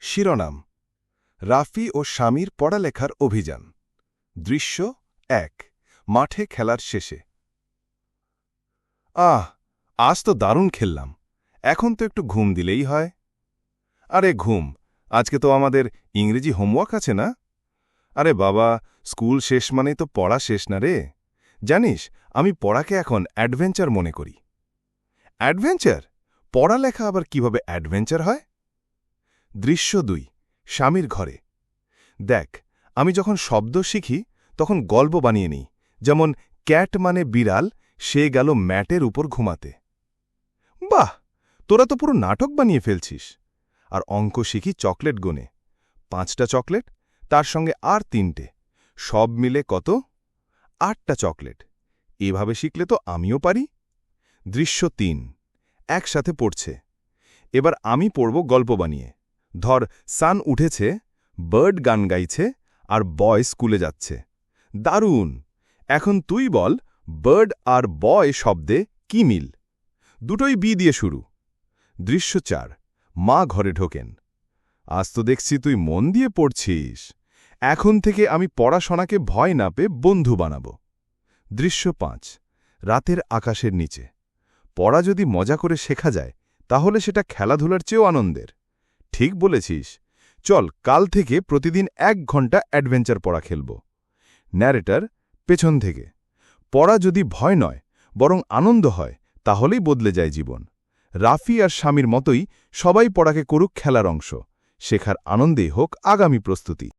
শিরোনাম রাফি ও স্বামীর পড়ালেখার অভিযান। দৃশ্য ১। মাঠে খেলার শেষে। আজ তো দারুণ খেললাম, এখন তো একটু ঘুম দিলেই হয়। আরে ঘুম, আজকে তো আমাদের ইংরেজি হোমওয়ার্ক আছে না? আরে বাবা, স্কুল শেষ মানেই তো পড়া শেষ না রে। জানিস, আমি পড়াকে এখন অ্যাডভেঞ্চার মনে করি। অ্যাডভেঞ্চার? পড়ালেখা আবার কিভাবে অ্যাডভেঞ্চার হয়? দৃশ্য ২। স্বামীর ঘরে। দেখ, আমি যখন শব্দ শিখি তখন গল্প বানিয়ে নিই, যেমন ক্যাট মানে বিড়াল, সে গেল ম্যাটের উপর ঘুমাতে। বাহ, তোরা তো পুরো নাটক বানিয়ে ফেলছিস। আর অঙ্ক শিখি চকলেট গুনে, 5টা চকলেট, তার সঙ্গে আর 3টে, সব মিলে কত? 8টা চকলেট। এভাবে শিখলে তো আমিও পারি। দৃশ্য ৩। একসাথে পড়ছে। এবার আমি পড়ব গল্প বানিয়ে। ধর, সান উঠেছে, বার্ড গান গাইছে, আর বয় স্কুলে যাচ্ছে। দারুণ! এখন তুই বল, বার্ড আর বয় শব্দে কি মিল? দুটোই বি দিয়ে শুরু। দৃশ্য ৪। মা ঘরে ঢোকেন। আজ তো দেখছি তুই মন দিয়ে পড়ছিস। এখন থেকে আমি পড়াশোনাকে ভয় না পেয়ে বন্ধু বানাব। দৃশ্য ৫। রাতের আকাশের নিচে। পড়া যদি মজা করে শেখা যায়, তাহলে সেটা খেলাধুলার চেয়েও আনন্দের। ঠিক বলেছিস। চল, কাল থেকে প্রতিদিন 1 ঘন্টা অ্যাডভেঞ্চার পড়া খেলব। ন্যারেটর পেছন থেকে। পড়া যদি ভয় নয়, বরং আনন্দ হয়, তাহলেই বদলে যায় জীবন। রাফি আর স্বামীর মতোই সবাই পড়াকে করুক খেলার অংশ। শেখার আনন্দেই হোক আগামী প্রস্তুতি।